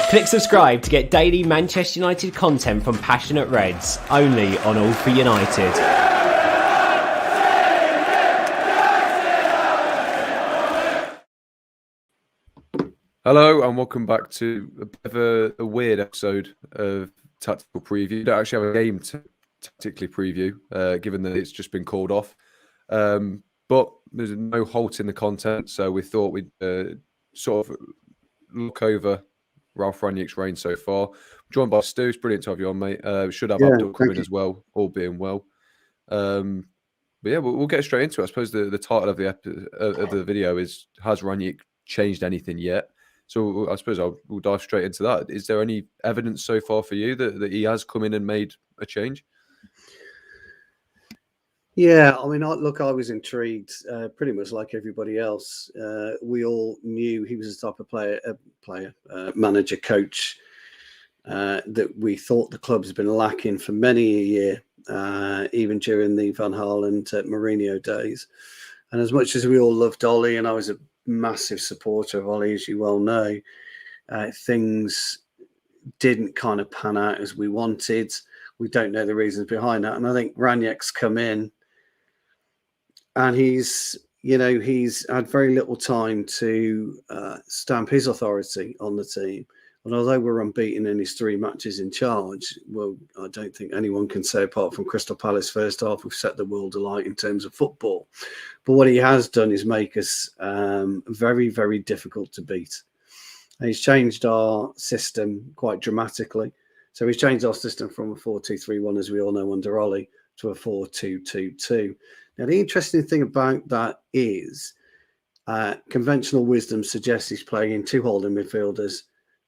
Click subscribe to get daily Manchester United content from passionate Reds, only on All for United. Hello and welcome back to a bit of a weird episode of Tactical Preview. We don't actually have a game to tactically preview, given that it's just been called off. But there's no halt in the content, so we thought we'd sort of look over Ralf Rangnick's reign so far. Joined by Stu. It's brilliant to have you on, mate. Should have Abdul coming as well, all being well. But yeah, we'll get straight into it. I suppose the title of the video is, has Rangnick changed anything yet? So I suppose we'll dive straight into that. Is there any evidence so far for you that he has come in and made a change? Yeah, I mean, I was intrigued, pretty much like everybody else. We all knew he was the type of manager, coach that we thought the club's been lacking for many a year, even during the Van Gaal and Mourinho days. And as much as we all loved Ollie, and I was a massive supporter of Ollie, as you well know, things didn't kind of pan out as we wanted. We don't know the reasons behind that. And I think Rangnick's come in and he's had very little time to stamp his authority on the team. And although we're unbeaten in his 3 matches in charge, well, I don't think anyone can say, apart from Crystal Palace first half, we've set the world alight in terms of football. But what he has done is make us very, very difficult to beat. And he's changed our system quite dramatically. So he's changed our system from a 4-2-3-1, as we all know, under Ollie, to a 4-2-2-2. Now, the interesting thing about that is conventional wisdom suggests he's playing 2 holding midfielders,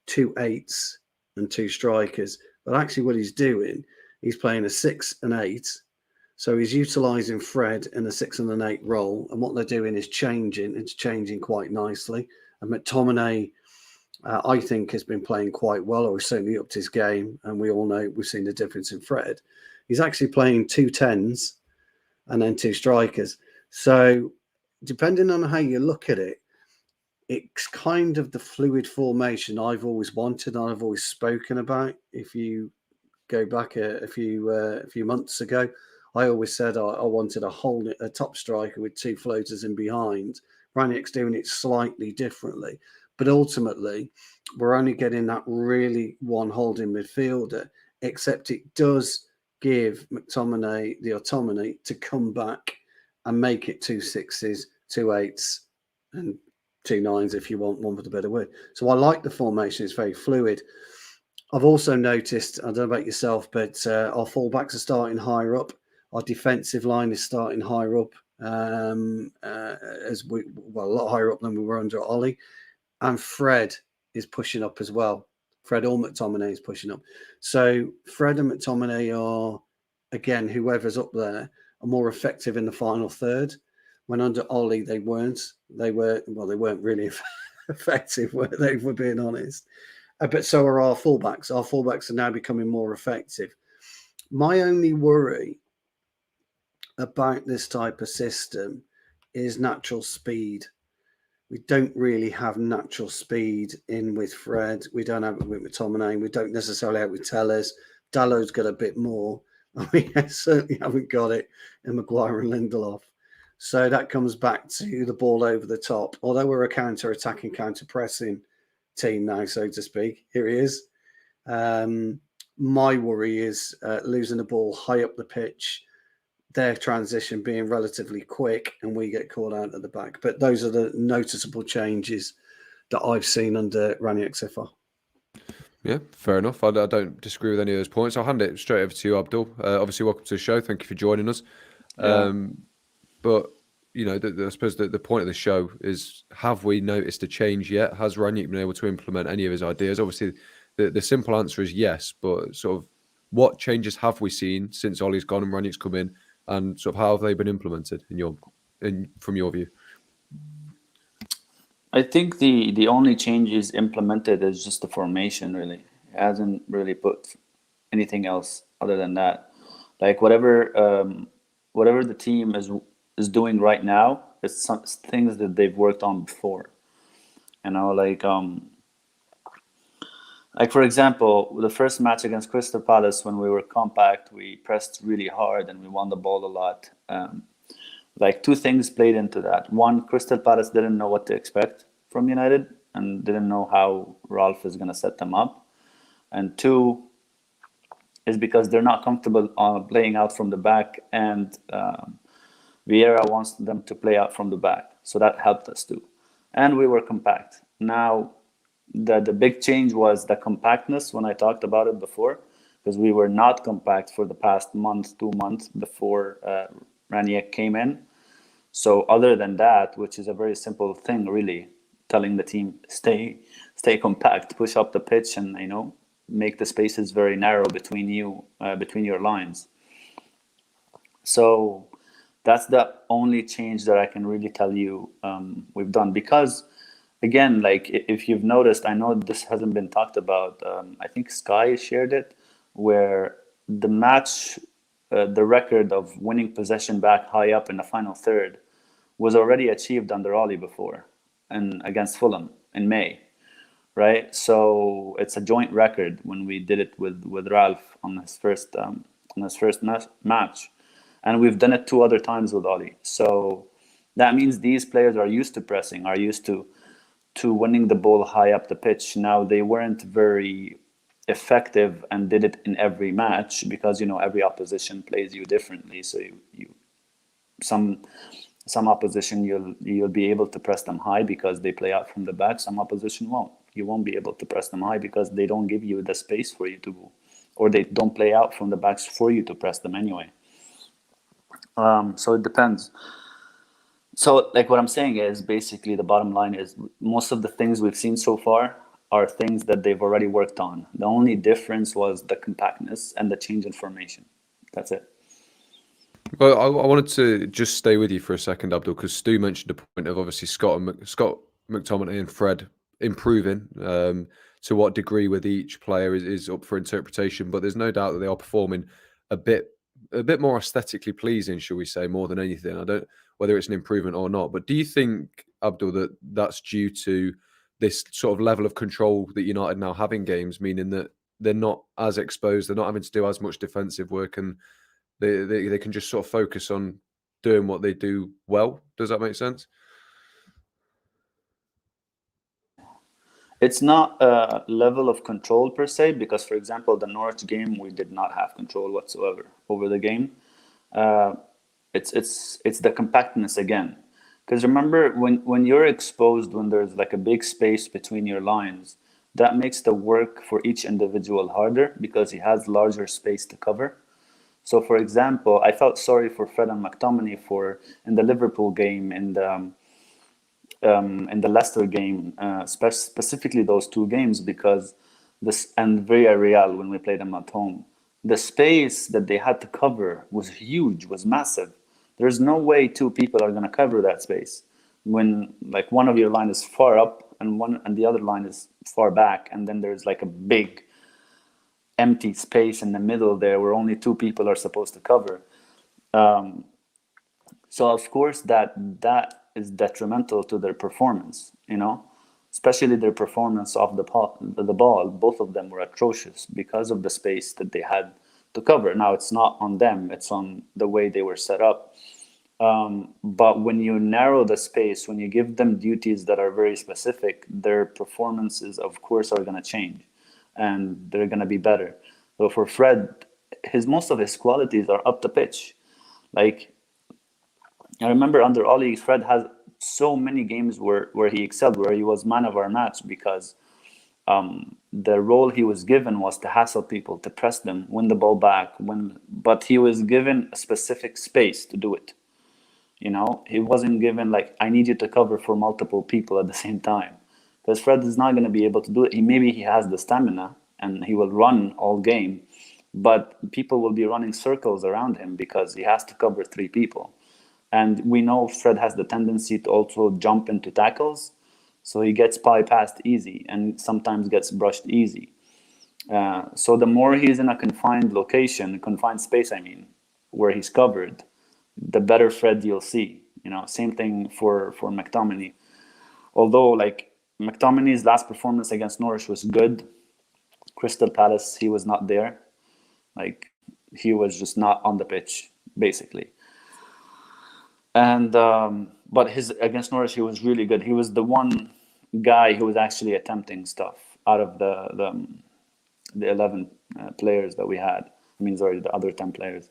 2 8s and 2 strikers. But actually what he's doing, he's playing a 6 and 8. So he's utilising Fred in a 6 and an 8 role. And what they're doing is changing. It's changing quite nicely. And McTominay, I think, has been playing quite well, or certainly upped his game. And we all know, we've seen the difference in Fred. He's actually playing 2 10s and then 2 strikers. So depending on how you look at it, it's kind of the fluid formation I've always wanted and I've always spoken about. If you go back a few months ago, I always said I wanted a top striker with 2 floaters in behind. Rangnick's doing it slightly differently, but ultimately we're only getting that really one holding midfielder, except it does give McTominay the autonomy to come back and make it 2 6s, 2 8s and 2 9s, if you want one with a better word. So I like the formation. It's very fluid. I've also noticed, I don't know about yourself, but our fullbacks are starting higher up. Our defensive line is starting higher up, a lot higher up than we were under Ollie. And Fred is pushing up as well. Fred or McTominay is pushing up. So Fred and McTominay are, again, whoever's up there, are more effective in the final third. When under Ollie, they weren't. They weren't really effective, were they, if we're being honest. But so are our fullbacks. Our fullbacks are now becoming more effective. My only worry about this type of system is natural speed. We don't really have natural speed in with Fred. We don't have it with McTominay. We don't necessarily have it with Telles. Dallow's got a bit more. We certainly haven't got it in Maguire and Lindelof. So that comes back to the ball over the top. Although we're a counter-attacking, counter-pressing team now, so to speak. Here he is. My worry is losing the ball high up the pitch, their transition being relatively quick, and we get caught out at the back. But those are the noticeable changes that I've seen under Rangnick so far. Yeah, fair enough. I don't disagree with any of those points. I'll hand it straight over to you, Abdul. Obviously, welcome to the show. Thank you for joining us. Yeah. But, you know, I suppose the point of the show is, have we noticed a change yet? Has Rangnick been able to implement any of his ideas? Obviously, the simple answer is yes, but sort of what changes have we seen since Ollie's gone and Rangnick's come in, and sort of how have they been implemented from your view? I think the only changes implemented is just the formation, really. It hasn't really put anything else other than that. Like whatever the team is doing right now, it's some things that they've worked on before. You know, like Like, for example, the first match against Crystal Palace, when we were compact, we pressed really hard and we won the ball a lot. Like, two things played into that. One, Crystal Palace didn't know what to expect from United and didn't know how Ralf is going to set them up. And two, is because they're not comfortable playing out from the back, and Vieira wants them to play out from the back. So that helped us too. And we were compact. Now, the big change was the compactness when I talked about it before, because we were not compact for the past month, 2 months before Rangnick came in. So other than that, which is a very simple thing, really, telling the team stay compact, push up the pitch, and make the spaces very narrow between your lines. So that's the only change that I can really tell you we've done. Because again, like, if you've noticed, I know this hasn't been talked about. I think Sky shared it, where the match, the record of winning possession back high up in the final third was already achieved under Ollie before, and against Fulham in May, right? So it's a joint record when we did it with Ralf on his first match, and we've done it 2 other times with Ollie. So that means these players are used to pressing, are used to winning the ball high up the pitch. Now, they weren't very effective and did it in every match, because every opposition plays you differently. So you some opposition you'll be able to press them high because they play out from the back. Some opposition won't. You won't be able to press them high because they don't give you the space for you to go, or they don't play out from the backs for you to press them anyway. So it depends. So, like, what I'm saying is, basically, the bottom line is most of the things we've seen so far are things that they've already worked on. The only difference was the compactness and the change in formation. That's it. Well, I wanted to just stay with you for a second, Abdul, because Stu mentioned the point of obviously Scott McTominay and Fred improving. To what degree with each player is up for interpretation, but there's no doubt that they are performing a bit more aesthetically pleasing, shall we say, more than anything. I don't whether it's an improvement or not, but do you think, Abdul, that that's due to this sort of level of control that United now have in games, meaning that they're not as exposed, they're not having to do as much defensive work, and they can just sort of focus on doing what they do well? Does that make sense? It's not a level of control per se, because, for example, the Norwich game, we did not have control whatsoever over the game. It's the compactness again. Because remember, when you're exposed, when there's like a big space between your lines, that makes the work for each individual harder because he has larger space to cover. So, for example, I felt sorry for Fred and McTominay in the Liverpool game, in the Leicester game, specifically those 2 games, because and Villarreal when we played them at home, the space that they had to cover was huge, was massive. There's no way 2 people are going to cover that space when, like, one of your line is far up and the other line is far back, and then there's like a big empty space in the middle there where only 2 people are supposed to cover. So of course that is detrimental to their performance, especially their performance off the ball. Both of them were atrocious because of the space that they had to cover. Now, it's not on them, it's on the way they were set up. But when you narrow the space, when you give them duties that are very specific, their performances, of course, are going to change and they're going to be better. So for Fred, most of his qualities are up the pitch. Like, I remember under Ollie, Fred has so many games where he excelled, where he was man of our match, because the role he was given was to hassle people, to press them, win the ball back, but he was given a specific space to do it. He wasn't given, like, I need you to cover for multiple people at the same time, because Fred is not going to be able to do it. Maybe he has the stamina and he will run all game, but people will be running circles around him because he has to cover 3 people. And we know Fred has the tendency to also jump into tackles, so he gets bypassed easy and sometimes gets brushed easy. So the more he's in a confined space, where he's covered, the better Fred you'll see. Same thing for McTominay. Although, like, McTominay's last performance against Norwich was good, Crystal Palace, he was not there. Like, he was just not on the pitch, basically. And but his against Norwich, he was really good. He was the one guy who was actually attempting stuff out of the 11 players that we had. I mean, sorry, the other 10 players.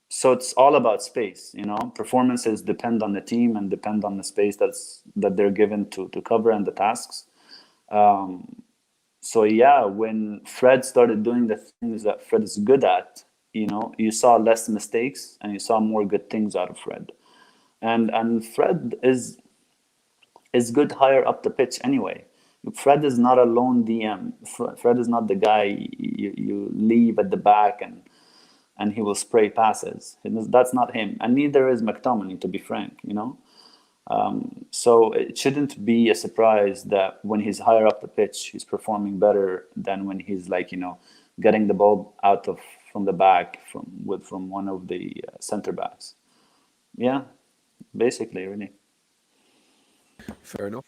So it's all about space, you know. Performances depend on the team and depend on the space that they're given to cover and the tasks. So yeah, when Fred started doing the things that Fred is good at, you know, you saw less mistakes and you saw more good things out of Fred. And Fred is good higher up the pitch anyway. Fred is not a lone DM. Fred is not the guy you leave at the back and he will spray passes. That's not him. And neither is McTominay, to be frank, you know. So it shouldn't be a surprise that when he's higher up the pitch, he's performing better than when he's, like, you know, getting the ball out from the back from one of the center backs. Yeah, basically, really. Fair enough.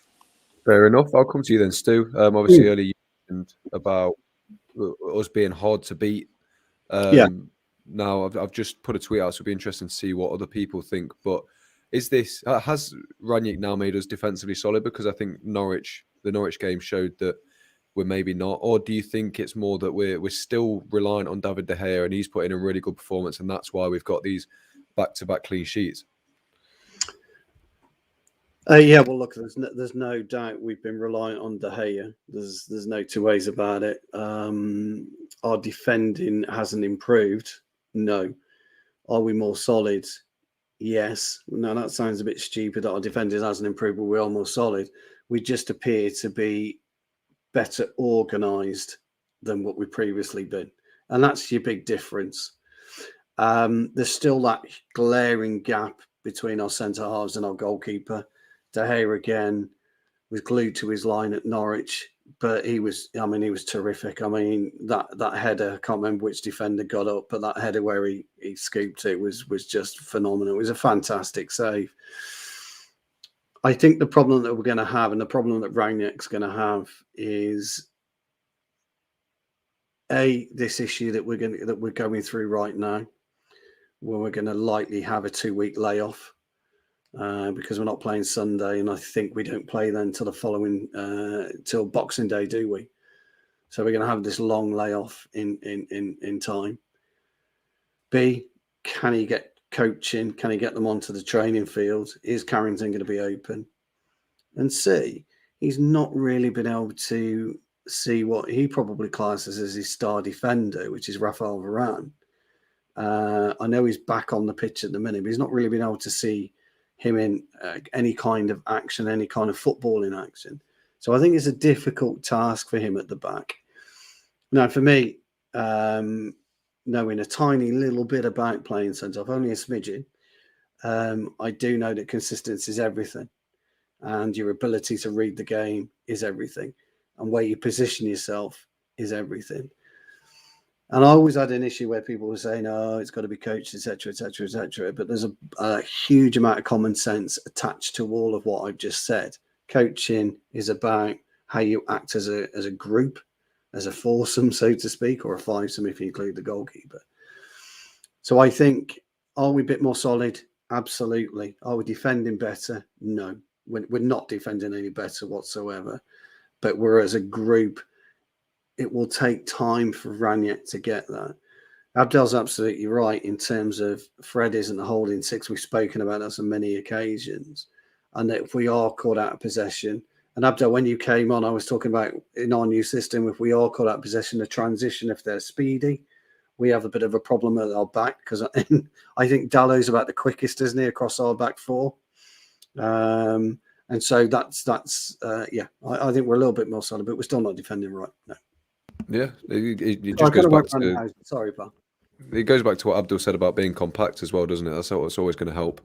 Fair enough. I'll come to you then, Stu. Obviously, earlier you mentioned about us being hard to beat. Now, I've just put a tweet out, so it'll be interesting to see what other people think. But has Rangnick now made us defensively solid? Because I think the Norwich game showed that we're maybe not. Or do you think it's more that we're still reliant on David De Gea and he's put in a really good performance, and that's why we've got these back-to-back clean sheets? Yeah, well, look, there's no doubt we've been reliant on De Gea. There's no two ways about it. Our defending hasn't improved. No. Are we more solid? Yes. Now, that sounds a bit stupid that our defending hasn't improved, but we are more solid. We just appear to be better organised than what we've previously been. And that's your big difference. There's still that glaring gap between our centre halves and our goalkeeper. De Gea again was glued to his line at Norwich, but he was terrific. I mean, that header, I can't remember which defender got up, but that header where he scooped it was just phenomenal. It was a fantastic save. I think the problem that we're going to have, and the problem that Rangnick's going to have, is this issue that we're going through right now, where we're going to likely have a 2-week layoff. Because we're not playing Sunday, and I think we don't play then till the following till Boxing Day, do we? So we're going to have this long layoff in time. B, can he get coaching? Can he get them onto the training field? Is Carrington going to be open? And C, he's not really been able to see what he probably classes as his star defender, which is Rafael Varane. I know he's back on the pitch at the minute, but he's not really been able to see him in any kind of action, any kind of footballing action. So I think it's a difficult task for him at the back. Now, for me, knowing a tiny little bit about playing centre-half, only a smidgen, I do know that consistency is everything. And your ability to read the game is everything. And where you position yourself is everything. And I always had an issue where people were saying, "Oh, it's got to be coached, etc., etc., etc." But there's a huge amount of common sense attached to all of what I've just said. Coaching is about how you act as a group, as a foursome, so to speak, or a fivesome if you include the goalkeeper. So I think, are we a bit more solid? Absolutely. Are we defending better? No, we're not defending any better whatsoever. But we're, as a group, it will take time for Rangnick to get that. Abdel's absolutely right in terms of Fred isn't a holding six. We've spoken about that on many occasions. And that if we are caught out of possession, and Abdel, when you came on, I was talking about in our new system, if we are caught out of possession, the transition, if they're speedy, we have a bit of a problem at our back, because I think Dallow's about the quickest, isn't he, across our back four. And so that's I think we're a little bit more solid, but we're still not defending right. No. Yeah, it just goes back to... Sorry, pal. It goes back to what Abdul said about being compact as well, doesn't it? That's what's always going to help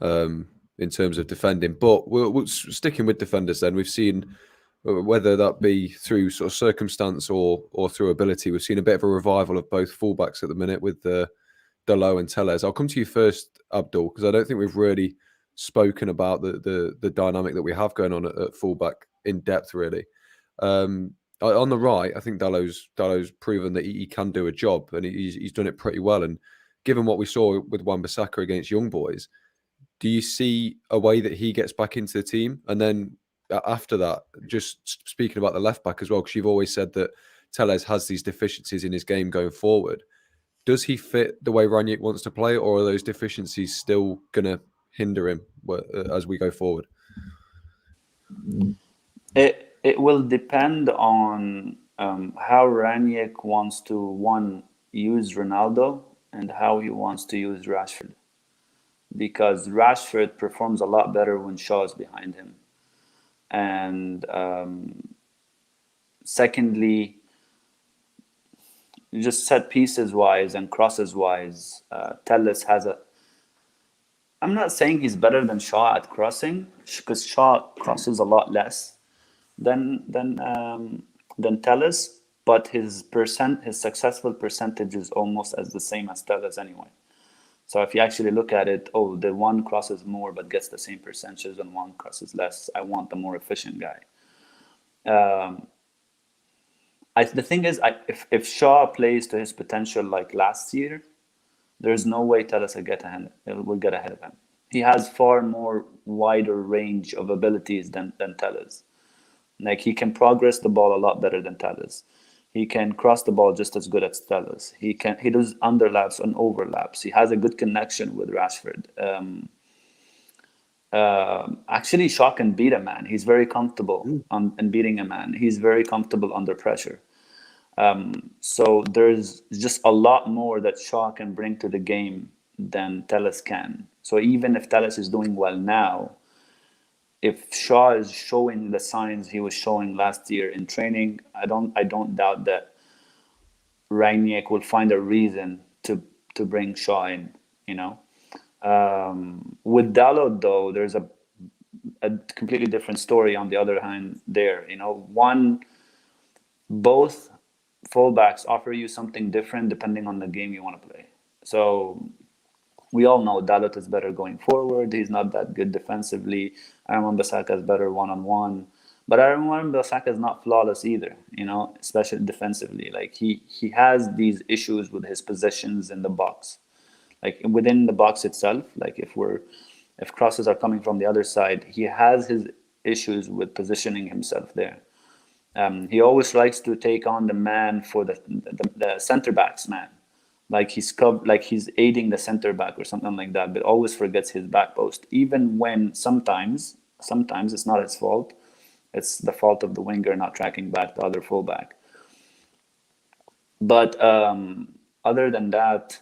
in terms of defending. But we're sticking with defenders then. We've seen, whether that be through sort of circumstance or through ability, we've seen a bit of a revival of both fullbacks at the minute with Dalot and Tellez. I'll come to you first, Abdul, because I don't think we've really spoken about the dynamic that we have going on at fullback in depth, really. On the right, I think Dallow's proven that he can do a job, and he's done it pretty well. And given what we saw with Wan-Bissaka against Young Boys, do you see a way that he gets back into the team? And then after that, just speaking about the left back as well, because you've always said that Telles has these deficiencies in his game going forward. Does he fit the way Rangnick wants to play, or are those deficiencies still going to hinder him as we go forward? It will depend on how Rangnick wants to use Ronaldo and how he wants to use Rashford, because Rashford performs a lot better when Shaw is behind him, and secondly, just set pieces wise and crosses wise, Telles has a. I'm not saying he's better than Shaw at crossing, because Shaw crosses a lot less than Telles, but his successful percentage is almost as the same as Telles anyway. So if you actually look at it, the one crosses more but gets the same percentages, and one crosses less. I want the more efficient guy. The thing is, if Shaw plays to his potential like last year, there's no way Telles will get ahead of him. He has far more wider range of abilities than Telles. Like, he can progress the ball a lot better than Telles. He can cross the ball just as good as Telles. He does underlaps and overlaps. He has a good connection with Rashford. Actually, Shaw can beat a man. He's very comfortable in beating a man. He's very comfortable under pressure. So there's just a lot more that Shaw can bring to the game than Telles can. So even if Telles is doing well now, if Shaw is showing the signs he was showing last year in training, I don't doubt that Rangnick will find a reason to bring Shaw in. With Dalot though, there's a completely different story on the other hand there. Both fullbacks offer you something different depending on the game you want to play. So we all know Dalot is better going forward. He's not that good defensively. Aaron Wan-Bissaka is better one-on-one. But Aaron Wan-Bissaka is not flawless either, especially defensively. Like, he has these issues with his positions in the box. Like, within the box itself, like if crosses are coming from the other side, he has his issues with positioning himself there. He always likes to take on the man for the center back's man. Like he's aiding the center back or something like that, but always forgets his back post. Even when sometimes it's not his fault, it's the fault of the winger not tracking back the other fullback. But other than that,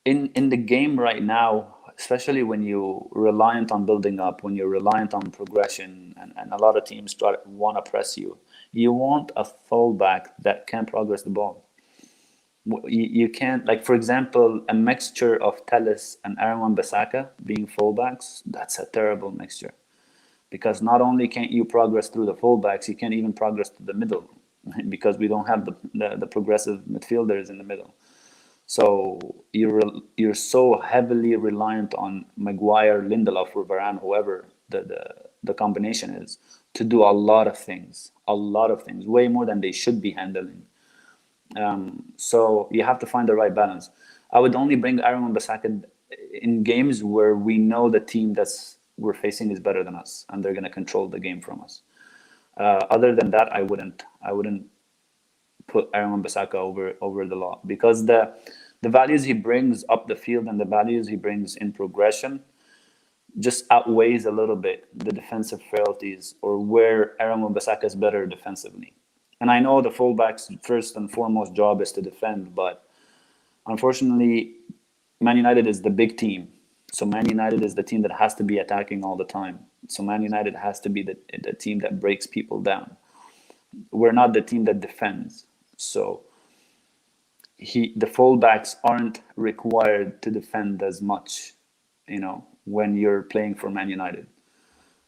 in the game right now, especially when you're reliant on building up, when you're reliant on progression, and a lot of teams want to press you, you want a fullback that can progress the ball. You can't, like, for example, a mixture of Telles and Aaron Wan-Bissaka being fullbacks, that's a terrible mixture. Because not only can't you progress through the fullbacks, you can't even progress to the middle, because we don't have the progressive midfielders in the middle. So you're so heavily reliant on Maguire, Lindelof, or Varane, whoever the combination is, to do a lot of things, way more than they should be handling. So you have to find the right balance. I would only bring Aaron Wan-Bissaka in games where we know the team we're facing is better than us, and they're going to control the game from us. Other than that, I wouldn't put Aaron Wan-Bissaka over the lot, because the values he brings up the field and the values he brings in progression just outweighs a little bit the defensive frailties, or where Aaron Wan-Bissaka is better defensively. And I know the fullback's first and foremost job is to defend, but unfortunately, Man United is the big team. So Man United is the team that has to be attacking all the time. So Man United has to be the team that breaks people down. We're not the team that defends. So the fullbacks aren't required to defend as much, when you're playing for Man United,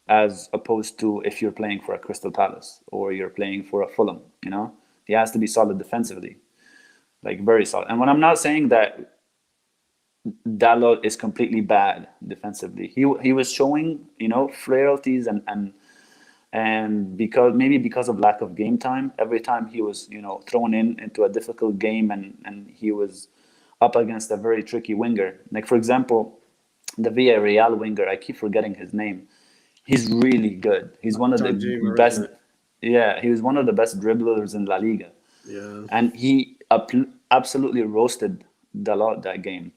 as opposed to if you're playing for a Crystal Palace or you're playing for a Fulham. He has to be solid defensively, like very solid. And when I'm not saying that Dalot is completely bad defensively, he was showing frailties and And because of lack of game time, every time he was, thrown into a difficult game, and he was up against a very tricky winger. Like, for example, the Villarreal winger, I keep forgetting his name. He's really good. He's one of the Danjuma, best. isn't it? Yeah, he was one of the best dribblers in La Liga, Yeah. and he absolutely roasted Dalot that game.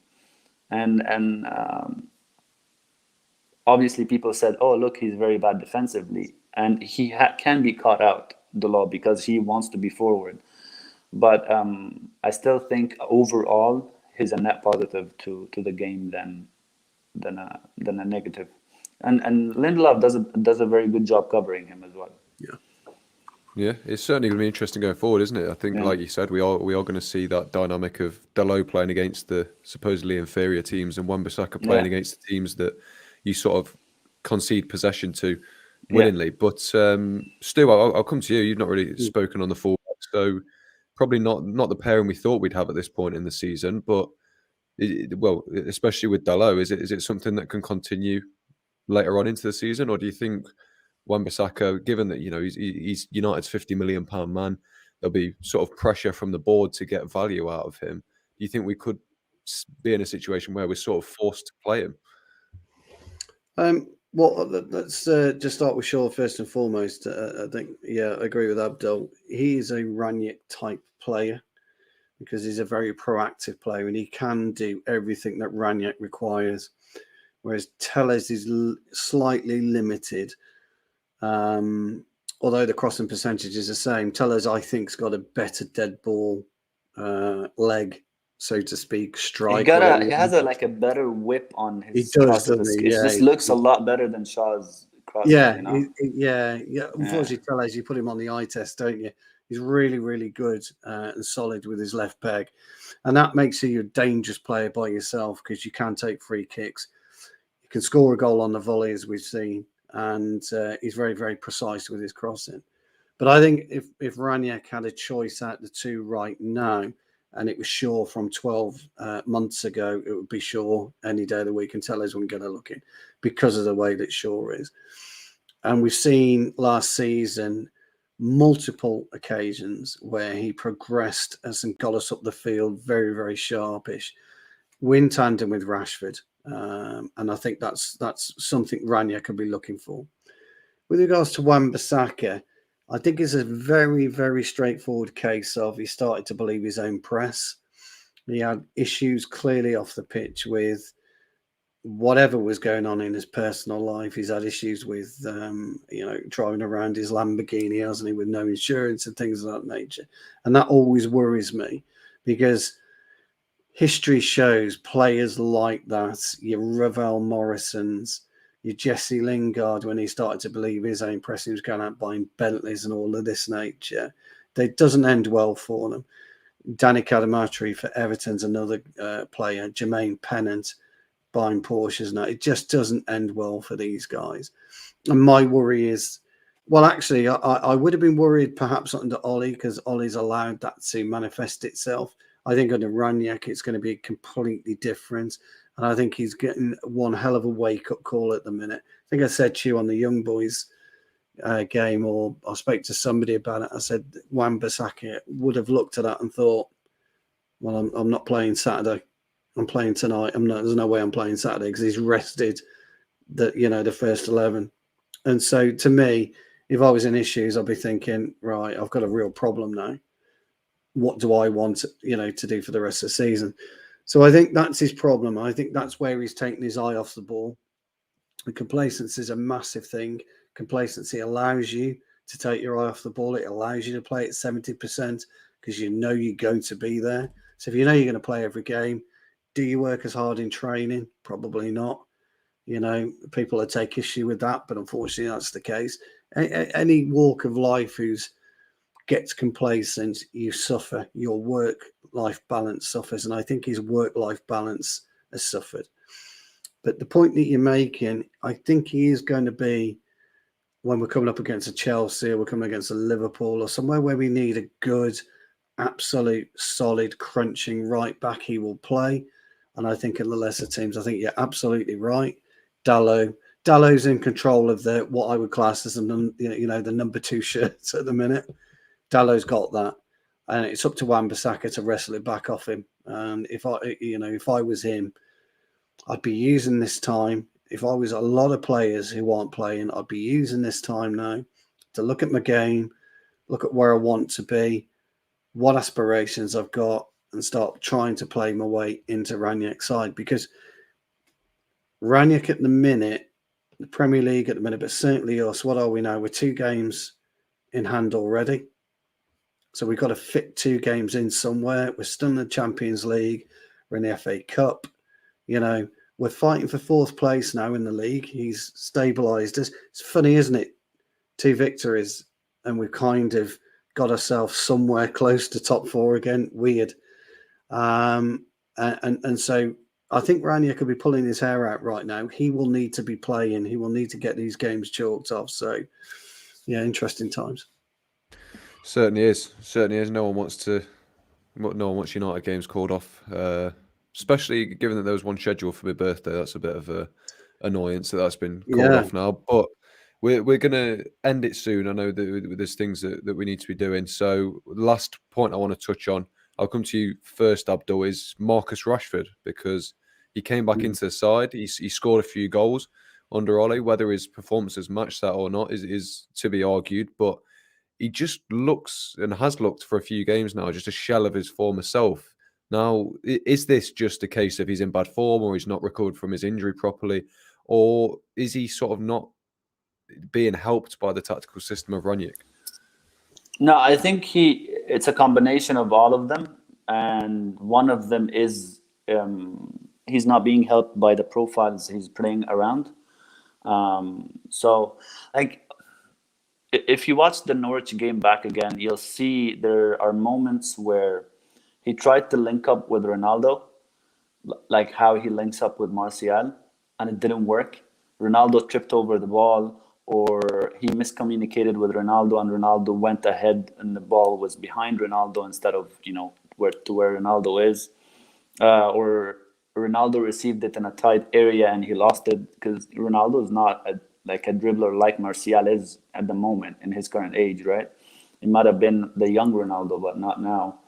And obviously people said, "Oh, look, he's very bad defensively," and he can be caught out, Dalot, because he wants to be forward. But I still think overall he's a net positive to the game than a negative. And Lindelof does a very good job covering him as well. Yeah. Yeah, it's certainly going to be interesting going forward, isn't it? I think, Yeah. like you said, we are going to see that dynamic of Dalot playing against the supposedly inferior teams and Wan-Bissaka playing Yeah. against the teams that you sort of concede possession to willingly. But Stu, I'll come to you. You've not really spoken on the fullback, so probably not the pairing we thought we'd have at this point in the season. But well, especially with Dalot, is it something that can continue later on into the season, or do you think Wan-Bissaka, given that he's United's £50 million man, there'll be sort of pressure from the board to get value out of him? Do you think we could be in a situation where we're sort of forced to play him? Well, let's just start with Shaw first and foremost. I think, I agree with Abdul. He is a Rangnick type player because he's a very proactive player and he can do everything that Rangnick requires. Whereas Telles is slightly limited. Although the crossing percentage is the same, Telles, I think, has got a better dead ball leg, so to speak, strike. He has a better whip on his He does, crosses. doesn't he? It Yeah, just looks a lot better than Shaw's crosses. yeah, You know? yeah. Unfortunately, Telles, you put him on the eye test, don't you? He's really, really good and solid with his left peg, and that makes you a dangerous player by yourself because you can take free kicks. You can score a goal on the volley, as we've seen, and he's very, very precise with his crossing. But I think if Rangnick had a choice out the two right now, and it was Shaw from 12 months ago, it would be Shaw any day of the week, and Telles wouldn't get a look in because of the way that Shaw is. And we've seen last season multiple occasions where he progressed and got us up the field very, very sharpish, in tandem with Rashford. And I think that's something Rangnick could be looking for. With regards to Wan-Bissaka, I think it's a very, very straightforward case of he started to believe his own press. He had issues clearly off the pitch with whatever was going on in his personal life. He's had issues with, driving around his Lamborghini, hasn't he, with no insurance and things of that nature. And that always worries me because history shows players like that, your Ravel Morrisons, your Jesse Lingard, when he started to believe his own press, he was going out buying Bentleys and all of this nature. It doesn't end well for them. Danny Cadamarteri for Everton's another player. Jermaine Pennant buying Porsches now. It just doesn't end well for these guys. And my worry is, well, actually, I would have been worried perhaps under Ollie because Ollie's allowed that to manifest itself. I think under Rangnick, it's going to be completely different. And I think he's getting one hell of a wake-up call at the minute. I think I said to you on the Young Boys game, or I spoke to somebody about it. I said Wan-Bissaka would have looked at that and thought, well, I'm not playing Saturday. I'm playing tonight. There's no way I'm playing Saturday because he's rested the first 11. And so to me, if I was in issues, I'd be thinking, right, I've got a real problem now. What do I want, to do for the rest of the season? So I think that's his problem. I think that's where he's taken his eye off the ball. And complacency is a massive thing. Complacency allows you to take your eye off the ball. It allows you to play at 70% because you know you're going to be there. So if you know you're going to play every game, do you work as hard in training? Probably not. People will take issue with that, but unfortunately that's the case. Any walk of life who's gets complacent, you suffer. Your work-life balance suffers, and I think his work-life balance has suffered. But the point that you're making, I think he is going to be, when we're coming up against a Chelsea or we're coming against a Liverpool or somewhere where we need a good, absolute, solid, crunching right back, he will play. And I think in the lesser teams, I think you're absolutely right. Dalot, Dallow's in control of the what I would class as the number 2 shirts at the minute. Dallow's got that, and it's up to Wan-Bissaka to wrestle it back off him. And if I was him, I'd be using this time. If I was a lot of players who aren't playing, I'd be using this time now to look at my game, look at where I want to be, what aspirations I've got, and start trying to play my way into Rangnick's side. Because Rangnick at the minute, the Premier League at the minute, but certainly us, what are we now? We're 2 games in hand already. So we've got to fit 2 games in somewhere. We're still in the Champions League. We're in the FA Cup. We're fighting for 4th place now in the league. He's stabilised us. It's funny, isn't it? 2 victories, and we've kind of got ourselves somewhere close to top 4 again. Weird. And so I think Rangnick could be pulling his hair out right now. He will need to be playing. He will need to get these games chalked off. So, yeah, interesting times. Certainly is. No one wants United games called off. Especially given that there was one scheduled for my birthday. That's a bit of a annoyance that's been called off now. But we're going to end it soon. I know that there's things that we need to be doing. So the last point I want to touch on, I'll come to you first, Abdul, is Marcus Rashford, because he came back into the side. He scored a few goals under Ole. Whether his performances match that or not is to be argued. But he just looks and has looked for a few games now, just a shell of his former self. Now, is this just a case of he's in bad form, or he's not recovered from his injury properly, or is he sort of not being helped by the tactical system of Rangnick? No, I think it's a combination of all of them, and one of them is he's not being helped by the profiles he's playing around. So, like, if you watch the Norwich game back again, you'll see there are moments where he tried to link up with Ronaldo, like how he links up with Martial, and it didn't work. Ronaldo tripped over the ball, or he miscommunicated with Ronaldo, and Ronaldo went ahead and the ball was behind Ronaldo instead of, where Ronaldo is. Or Ronaldo received it in a tight area and he lost it, because Ronaldo is not a dribbler like Martial is at the moment in his current age, right? It might have been the young Ronaldo, but not now.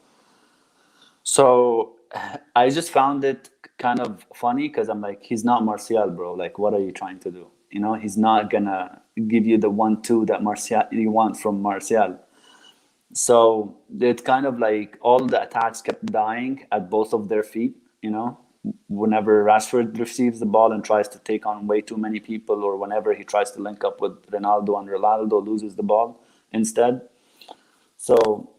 So I just found it kind of funny, because I'm like, he's not Martial, bro. Like, what are you trying to do? He's not gonna give you the 1-2 that you want from Martial. So it's kind of like all the attacks kept dying at both of their feet. Whenever Rashford receives the ball and tries to take on way too many people, or whenever he tries to link up with Ronaldo and Ronaldo loses the ball instead. So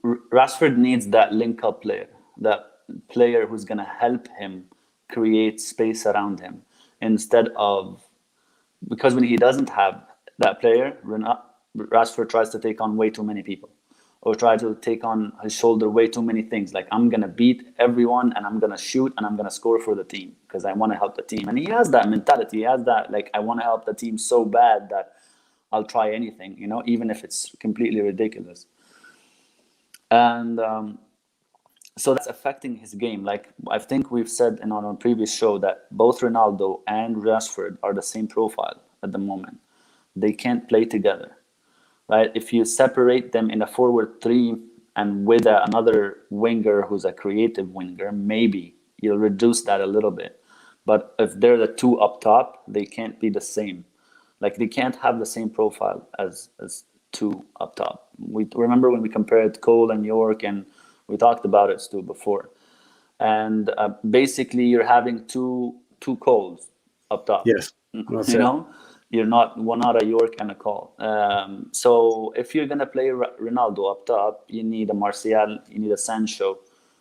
Rashford needs that link-up player, that player who's going to help him create space around him, instead of, because when he doesn't have that player, Rashford tries to take on way too many people, or try to take on his shoulder way too many things. Like, I'm going to beat everyone, and I'm going to shoot, and I'm going to score for the team because I want to help the team. And he has that mentality. He has that, like, I want to help the team so bad that I'll try anything, even if it's completely ridiculous. And so that's affecting his game. Like, I think we've said on our previous show that both Ronaldo and Rashford are the same profile at the moment. They can't play together, right? If you separate them in a forward 3 and with another winger who's a creative winger, maybe you'll reduce that a little bit. But if they're the 2 up top, they can't be the same. Like, they can't have the same profile as 2 up top. We remember when we compared Cole and York, and we talked about it, Stu, before. And basically, you're having two Coles up top. Yes. You're not a York and a Cole. So if you're going to play Ronaldo up top, you need a Martial, you need a Sancho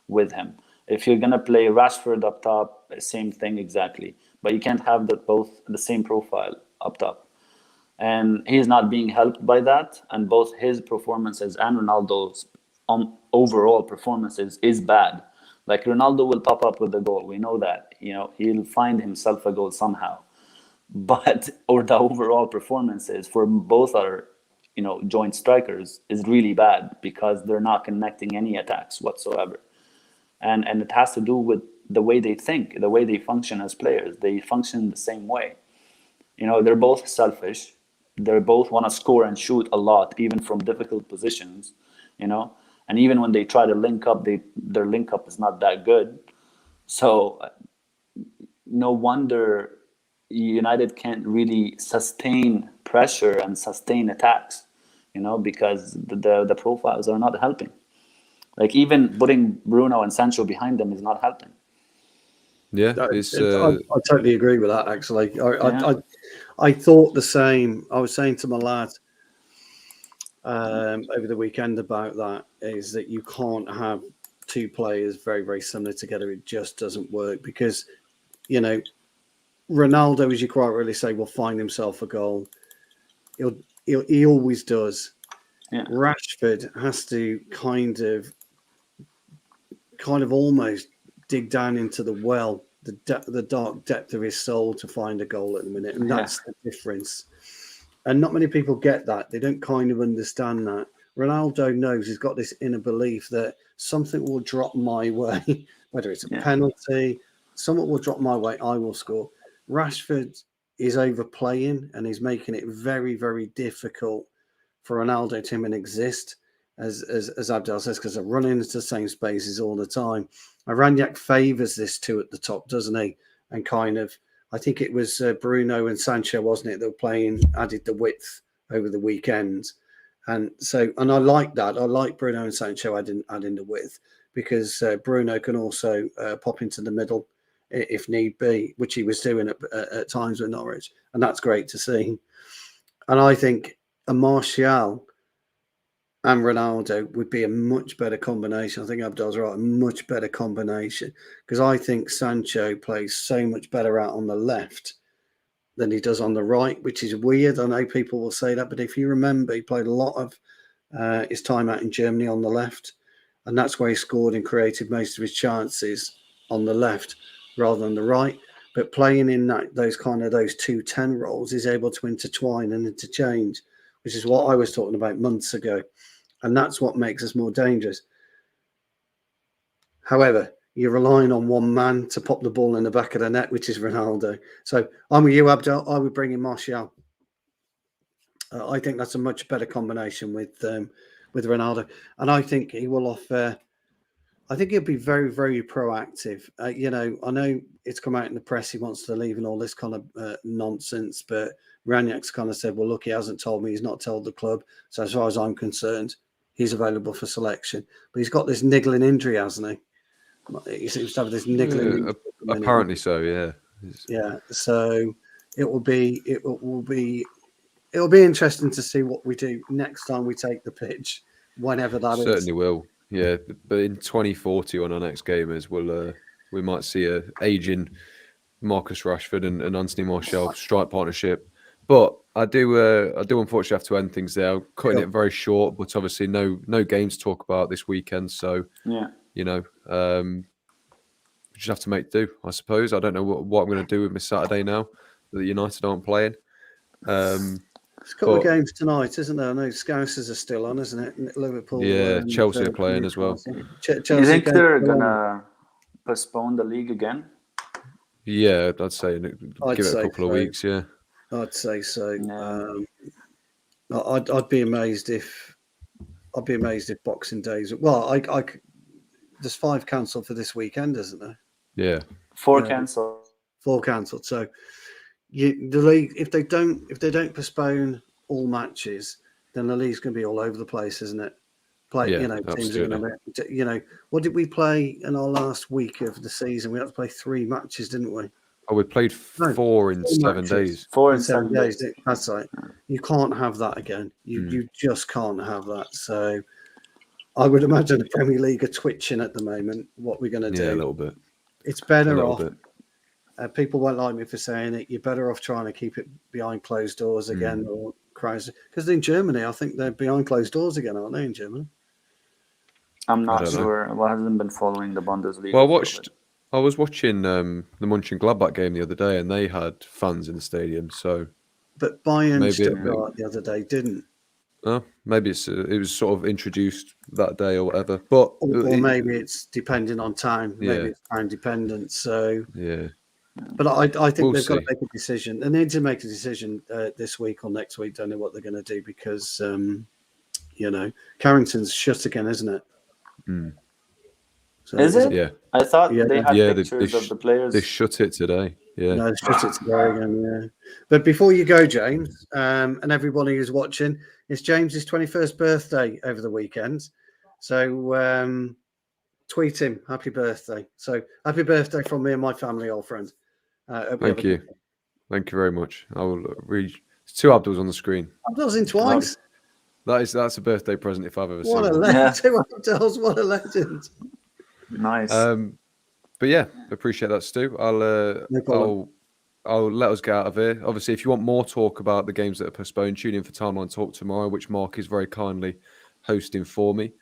with him. If you're going to play Rashford up top, same thing exactly. But you can't have both the same profile up top. And he's not being helped by that. And both his performances and Ronaldo's overall performances is bad. Like, Ronaldo will pop up with a goal. We know that. He'll find himself a goal somehow. But, or the overall performances for both our, joint strikers is really bad, because they're not connecting any attacks whatsoever. And it has to do with the way they think, the way they function as players. They function the same way. You know, they're both selfish. They both want to score and shoot a lot, even from difficult positions. You know, and even when they try to link up, their link up is not that good. So no wonder United can't really sustain pressure and sustain attacks. You know, because the profiles are not helping. Like even putting Bruno and Sancho behind them is not helping. Yeah, I totally agree with that. Actually, Yeah. I thought the same. I was saying to my lad over the weekend about that, is that you can't have two players very, very similar together. It just doesn't work because, you know, Ronaldo, as you quite really say, will find himself a goal. He always does. Yeah. Rashford has to kind of almost dig down into the well, the dark depth of his soul to find a goal at the minute, and that's the difference. And not many people get that. They don't kind of understand that. Ronaldo knows, he's got this inner belief that something will drop my way, whether it's a penalty, something will drop my way, I will score. Rashford is overplaying and he's making it very, very difficult for Ronaldo to even exist, as Abdel says, because they're running into the same spaces all the time. Rangnick favours this two at the top, doesn't he? And kind of, I think it was Bruno and Sancho, wasn't it, that were playing, added the width over the weekend. And so, and I like that. I like Bruno and Sancho adding the width because Bruno can also pop into the middle if need be, which he was doing at times with Norwich. And that's great to see. And I think a Martial and Ronaldo would be a much better combination. I think Abdel's right, a much better combination because I think Sancho plays so much better out on the left than he does on the right, which is weird. I know people will say that, but if you remember, he played a lot of his time out in Germany on the left, and that's where he scored and created most of his chances on the left rather than the right. But playing in those 2-10 roles, he's able to intertwine and interchange, which is what I was talking about months ago. And that's what makes us more dangerous. However, you're relying on one man to pop the ball in the back of the net, which is Ronaldo. So I'm with you, Abdel. I would bring in Martial. I think that's a much better combination with Ronaldo. And I think he will offer... I think he'll be very, very proactive. You know, I know it's come out in the press he wants to leave and all this kind of nonsense, but Rangnick's kind of said, well, look, he hasn't told me, he's not told the club. So as far as I'm concerned, he's available for selection. But he's got this niggling injury, hasn't he? He seems to have this niggling injury. Apparently so, yeah. Yeah, so it will be interesting to see what we do next time we take the pitch, whenever that is. Certainly will. Yeah, but in 2040, when our next game is, we might see a aging Marcus Rashford and Anthony Martial strike partnership. But I do unfortunately have to end things there. I'm cutting it very short, but obviously no games to talk about this weekend. So you know, we just have to make do, I suppose. I don't know what I'm going to do with my Saturday now that United aren't playing. There's a couple of games tonight, isn't there? I know Scousers are still on, isn't it? Liverpool. Yeah, Chelsea are playing as well. Chelsea, you think they're going to postpone the league again? Yeah, I'd say give it a couple of weeks, yeah. I'd say so. No. I'd be amazed if Boxing Days... Well, there's 5 cancelled for this weekend, isn't there? Yeah. 4 cancelled. 4 cancelled. So the league, if they don't postpone all matches, then the league's going to be all over the place, isn't it? Teams are going to, what did we play in our last week of the season? We had to play 3 matches, didn't we? Oh, we played 4 in 7 days. 4 in 7 days. That's right. You can't have that again. You just can't have that. So I would imagine the Premier League are twitching at the moment. What we're going to do? Yeah, a little bit. It's better off. People won't like me for saying it. You're better off trying to keep it behind closed doors again, or crazy. Because in Germany, I think they're behind closed doors again, aren't they? In Germany, I'm not sure. I haven't been following the Bundesliga. Well, I was watching the Mönchengladbach game the other day, and they had fans in the stadium. So, but Bayern Stuttgart the other day didn't. Maybe it was sort of introduced that day or whatever. But or maybe it's depending on time. Maybe it's time dependent. So yeah. But I think We'll they've got to see. make a decision. They need to make a decision this week or next week. Don't know what they're going to do because, Carrington's shut again, isn't it? Mm. So Is it? Yeah. I thought Yeah. they had Yeah, pictures of the they players. shut it today. Yeah. No, it's shut it today again, yeah. But before you go, James, and everybody who's watching, it's James's 21st birthday over the weekend. So tweet him happy birthday. So happy birthday from me and my family, old friend. Thank you. Thank you very much. I will read. There's 2 Abduls on the screen. Abdul's in twice. That's a birthday present if I've ever What a seen one. legend. 2 Abduls, what a legend. Nice. But yeah, appreciate that, Stu. I'll let us get out of here. Obviously, if you want more talk about the games that are postponed, tune in for Timeline Talk tomorrow, which Mark is very kindly hosting for me.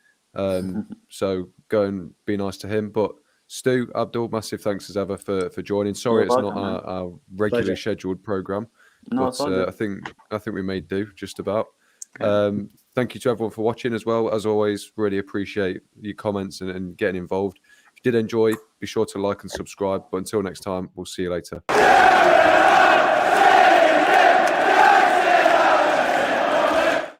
So go and be nice to him. But Stu, Abdul, massive thanks as ever for joining. Sorry, You're it's welcome, not our regularly Pleasure. scheduled program, No, but it's all good. I think we made do just about. Yeah. Thank you to everyone for watching as well. As always, really appreciate your comments and getting involved. If you did enjoy, be sure to like and subscribe. But until next time, we'll see you later.